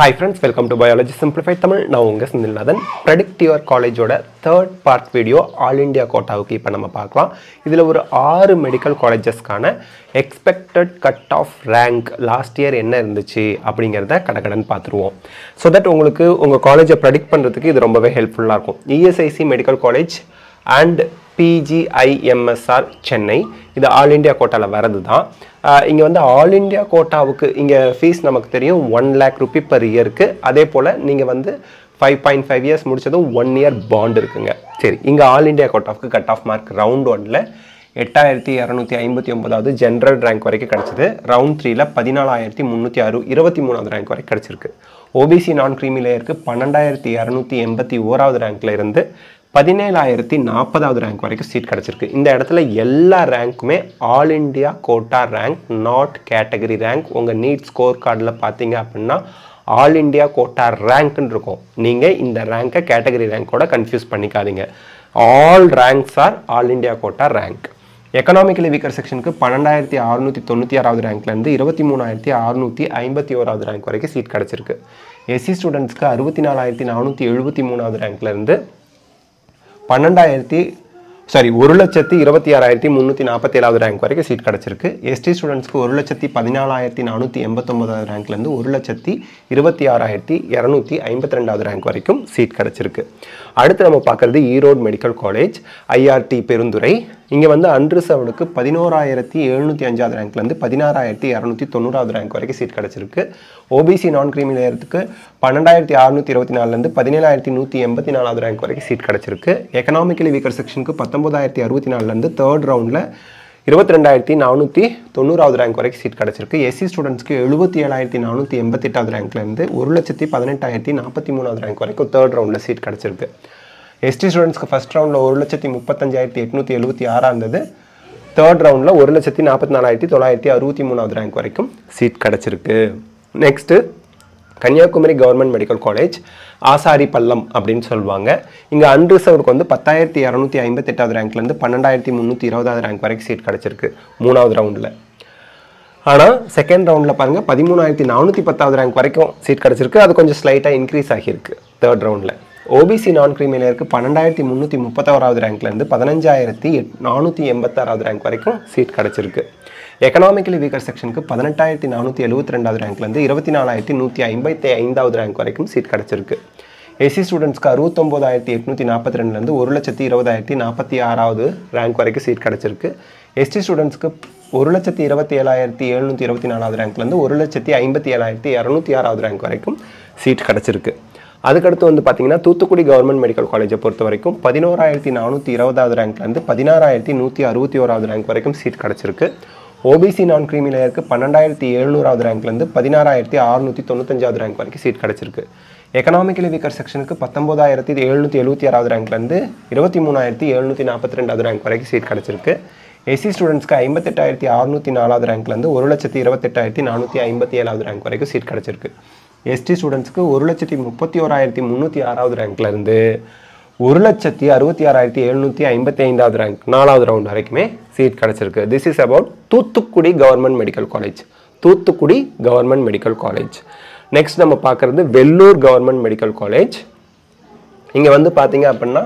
Hi friends, welcome to Biology Simplified Tamil. Now unga Sindilnathan Predict Your College oda third part video All India quota-க்கு இப்ப நம்ம பார்க்கலாம். இதுல ஒரு 6 medical colleges-க்கான expected cut-off rank last year என்ன இருந்துச்சு அப்படிங்கறத கடகடன் பார்த்துருவோம். So that உங்களுக்கு உங்க காலேஜை predict பண்றதுக்கு இது ரொம்பவே ஹெல்ப்ஃபுல்லா இருக்கும். ESIC Medical College and PGIMSR Chennai இது ஆல் இந்தியா கோட்டால வரது தான். இங்க வந்து ஆல் இந்தியா கோட்டாவுக்கு இங்க ஃபீஸ் நமக்கு தெரியும் 1 lakh rupee per yearக்கு. அதே போல நீங்க வந்து 5.5 years முடிச்சதும் 1 year bond இருக்குங்க. சரி, இங்க ஆல் இந்தியா கோட்டாவுக்கு கட் ஆஃப் மார்க் ரவுண்ட் 1ல 8259வது ஜெனரல் ரேங்க் வரைக்கும் கிடைச்சது. ரவுண்ட் 3ல 14323வது ரேங்க் வரைக்கும் கிடைச்சிருக்கு. OBC நான் கிரீமி லேயருக்கு 12281வது ரேங்க்ல இருந்து 17040வது ரேங்க் வரைக்கும் சீட் கிடைச்சிருக்கு. இந்த இடத்துல எல்லா ரேங்க்குமே all India quota rank, not category rank. உங்க நீட் ஸ்கோர் கார்டில் பார்த்தீங்க அப்படின்னா ஆல் இந்தியா கோட்டா ரேங்க்னு இருக்கும். நீங்க இந்த ரேங்கை கேட்டகரி ரேங்கோட கன்ஃபியூஸ் பண்ணிக்காதீங்க. All ranks are all India quota rank. Economically weaker செக்ஷனுக்கு 12696வது ரேங்க்ல இருந்து 23651வது ரேங்க் வரைக்கும் சீட் கிடைச்சிருக்கு. எஸ்சி ஸ்டூடெண்ட்ஸ்க்கு 64473வது ரேங்க்ல இருந்து 1,26,347வது ரேங்க் வரைக்கும் சீட் கிடைச்சிருக்கு. எஸ்டி ஸ்டூடெண்ட்ஸ்க்கு 1,14,489வது ரேங்க்ல இருந்து 1,26,252வது ரேங்க் வரைக்கும் சீட் கிடைச்சிருக்கு. அடுத்து நம்ம பார்க்கறது Erode medical college IRT Perundurai. இங்க வந்து அன்ரிசர்வ்டுக்கு 11,705வது ரேங்க்ல இருந்து 16,290வது ரேங்க் வரைக்கும் சீட் கிடைச்சிருக்கு. OBC நான் கிரீமி லேயருக்கு 12,624ல இருந்து 17,184வது ரேங்க் வரைக்கும் சீட் கிடைச்சிருக்கு. எக்கனாமிக்கலி வீக்கர் செக்ஷனுக்கு 19,064ல இருந்து தேர்ட் ரவுண்ட்ல 22,490வது ரேங்க் வரைக்கும் சீட் கிடைச்சிருக்கு. எஸ்சி ஸ்டூடெண்ட்ஸ்க்கு 77,488வது ரேங்க்ல இருந்து 1,18,043வது ரேங்க் வரைக்கும் தேர்ட் ரவுண்ட்ல சீட் கிடைச்சிருக்கு. எஸ்டி ஸ்டூடெண்ட்ஸ்க்கு ஃபர்ஸ்ட் ரவுண்ட்ல 1,35,876 இருந்தது. தேர்ட் ரவுண்ட்ல 1,44,963வது ரேங்க் வரைக்கும் சீட் கிடைச்சிருக்கு. Next Kanyakumari government medical college ஆசாரி பள்ளம் அப்படின்னு சொல்லுவாங்க. இங்க அன்ரிசர்வ்டுக்கு வந்து 10,258வது ரேங்க்ல இருந்து 12,320வது ரேங்க் வரைக்கும் சீட் கிடைச்சிருக்கு மூணாவது ரவுண்ட்ல. ஆனா செகண்ட் ரவுண்ட்ல பாருங்க 13,410வது ரேங்க் வரைக்கும் சீட் கிடைச்சிருக்கு. அது கொஞ்சம் ஸ்லைட்டா இன்க்ரீஸ் ஆகியிருக்கு தேர்ட் ரவுண்ட்ல. OBC நான் கிரீமி லேயருக்கு 12,331வது ரேங்க்ல இருந்து 15,486வது ரேங்க் வரைக்கும் சீட் கிடைச்சிருக்கு. எக்கனாமிக்கலி வீக்கர் செக்ஷனுக்கு 18,472வது ரேங்க்ல இருந்து 24,155வது ரேங்க் வரைக்கும் சீட் கிடைச்சிருக்கு. எஸ்சி ஸ்டூடெண்ட்ஸ்க்கு 69,842ல இருந்து 1,20,046வது ரேங்க் வரைக்கும் சீட் கிடைச்சிருக்கு. எஸ்டி ஸ்டூடெண்ட்ஸ்க்கு 1,27,724வது ரேங்க்ல இருந்து 1,57,206வது ரேங்க் வரைக்கும் சீட் கிடைச்சிருக்கு. அதுக்கடுத்து வந்து பார்த்தீங்கன்னா தூத்துக்குடி கவர்மெண்ட் மெடிக்கல் காலேஜை பொறுத்த வரைக்கும் 11,420வது ரேங்க்ல இருந்து 16,161வது ரேங்க் வரைக்கும் சீட் கிடைச்சிருக்கு. OBC நான் கிரீமி லேயருக்கு 12,700வது ரேங்க்ல இருந்து 16,695வது ரேங்க் வரைக்கும் சீட் கிடைச்சிருக்கு. எக்கனாமிக்கலி வீக்கர் செக்ஷனுக்கு 19,776வது ரேங்க்ல இருந்து 23,742வது ரேங்க் வரைக்கும் சீட் கிடைச்சிருக்கு. எஸ்சி ஸ்டூடெண்ட்ஸ்க்கு 58,604வது ரேங்க்ல இருந்து 1,28,457வது ரேங்க் வரைக்கும் சீட் கிடைச்சிருக்கு. எஸ்டி ஸ்டூடெண்ட்ஸ்க்கு 1,31,306வது ரேங்க்ல இருந்து 1,66,755வது ரேங்க் நாலாவது ரவுண்ட் வரைக்குமே சீட் கிடைச்சிருக்கு. This is about Thoothukudi government medical college. Thoothukudi government medical college. Next நம்ம பார்க்கறது வெள்ளூர் கவர்மெண்ட் மெடிக்கல் காலேஜ். இங்க வந்து பாத்தீங்க அப்படின்னா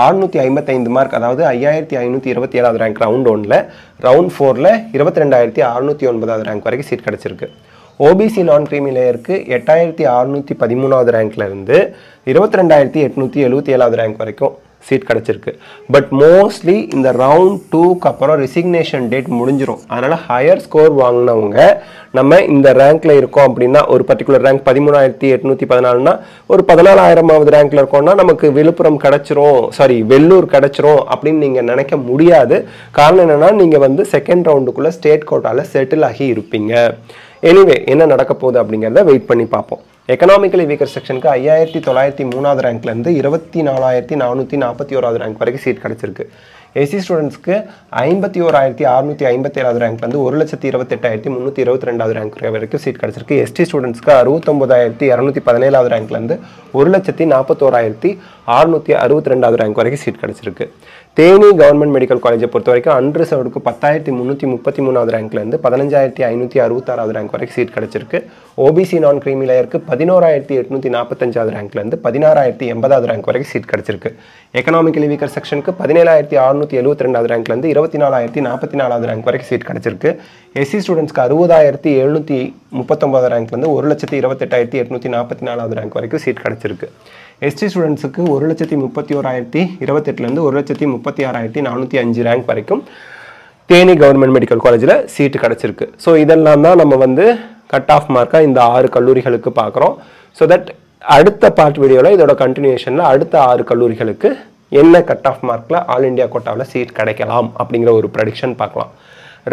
655 மார்க், அதாவது 5,527வது ரேங்க் ரவுண்ட் 1ல, ரவுண்ட் 4ல 22,609வது ரேங்க் வரைக்கும் சீட் கிடைச்சிருக்கு. OBC நான் கிரீமி லேயருக்கு 8,613வது ரேங்க்ல இருந்து 22,877வது ரேங்க் வரைக்கும் சீட் கிடைச்சிருக்கு. பட் மோஸ்ட்லி இந்த ரவுண்ட் 2க்கு அப்புறம் ரெசிக்னேஷன் டேட் முடிஞ்சிடும். அதனால ஹையர் ஸ்கோர் வாங்கினவங்க நம்ம இந்த ரேங்க்ல இருக்கோம் அப்படின்னா, ஒரு பர்டிகுலர் ரேங்க் 13,814னா ஒரு 14,000வது ரேங்க்ல இருக்கோம்னா நமக்கு விழுப்புரம் கிடைச்சிரும், வெள்ளூர் கிடைச்சிரும் அப்படின்னு நீங்க நினைக்க முடியாது. காரணம் என்னன்னா, நீங்க வந்து செகண்ட் ரவுண்டுக்குள்ள ஸ்டேட் கோட்டால செட்டில் ஆகி இருப்பீங்க. எனிவே என்ன நடக்க போகுது அப்படிங்கிறத வெயிட் பண்ணி பார்ப்போம். எக்கனாமிக்கலி வீக்கர் செக்ஷனுக்கு 5,903வது ரேங்க்ல இருந்து 24,441வது ரேங்க் வரைக்கும் சீட் கிடைச்சிருக்கு. எஸ்சி ஸ்டூடெண்ட்ஸ்க்கு 51,657வது ரேங்க்ல இருந்து 1,28,322வது ரேங்க் வரைக்கும் சீட் கிடைச்சிருக்கு. எஸ்டி ஸ்டூடெண்ட்ஸ்க்கு 69,217வது ரேங்க்ல இருந்து 1,41,662வது ரேங்க் வரைக்கும் சீட் கிடைச்சிருக்கு. தேனி கவர்மெண்ட் மெடிக்கல் காலேஜை பொறுத்த வரைக்கும் அன்ரிசர்வ்டுக்கு 10,333வது ரேங்க்லேருந்து 15,566வது ரேங்க் வரைக்கும் சீட் கிடச்சிருக்கு. ஓபிசி நான் கிரீமி லேயருக்கு 11,845வது ரேங்க்லேருந்து 16,080வது ரேங்க் வரைக்கும் சீட் கிடச்சிருக்கு. எக்கனாமிக்கலி வீக்கர் செக்ஷனுக்கு 17,672வது ரேங்க்லேருந்து 24,044வது ரேங்க் வரைக்கும் சீட் கிடச்சிருக்கு. எஸ்சி ஸ்டூடெண்ட்ஸ்க்கு 60,739 ரேங்க்லேருந்து 1,28,844வது ரேங்க் வரைக்கும் சீட் கிடச்சிருக்கு. எஸ்டி ஸ்டூடெண்ட்ஸுக்கு 1,31,028லேருந்து 1,36,405 ரேங்க் வரைக்கும் தேனி கவர்மெண்ட் மெடிக்கல் காலேஜில் சீட்டு கிடச்சிருக்கு. ஸோ இதெல்லாம் தான் நம்ம வந்து கட் ஆஃப் மார்க்காக இந்த 6 கல்லூரிகளுக்கு பார்க்குறோம். ஸோ தட் அடுத்த பார்ட் வீடியோவில் இதோட கண்டினியூஷனில் அடுத்த 6 கல்லூரிகளுக்கு என்ன கட் ஆஃப் மார்க்கில் ஆல் இண்டியா கோட்டாவில் சீட் கிடைக்கலாம் அப்படிங்கிற ஒரு ப்ரெடிக்ஷன் பார்க்கலாம்.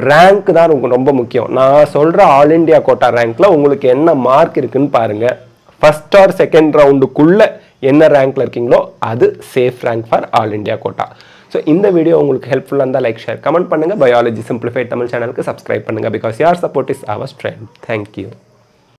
ரேங்க் தான் ரொம்ப முக்கியம். நான் சொல்கிற ஆல் இண்டியா கோட்டா ரேங்க்கில் உங்களுக்கு என்ன மார்க் இருக்குன்னு பாருங்கள். ஃபர்ஸ்ட் ஆர் செகண்ட் ரவுண்டுக்குள்ளே என்ன ரேங்க்ல இருக்கீங்களோ அது safe rank for all India quota. So இந்த வீடியோ உங்களுக்கு ஹெல்ப்ஃபுல்லாக இருந்தால் லைக் ஷேர் கமெண்ட் பண்ணுங்கள். பயாலஜி சிம்பிளிஃபைட் தமிழ் சேனலுக்கு சப்ஸ்கிரைப் பண்ணுங்கள். பிகாஸ் யார் சப்போர்ட் இஸ் அவர் ஸ்ட்ரென்த். தேங்க்யூ.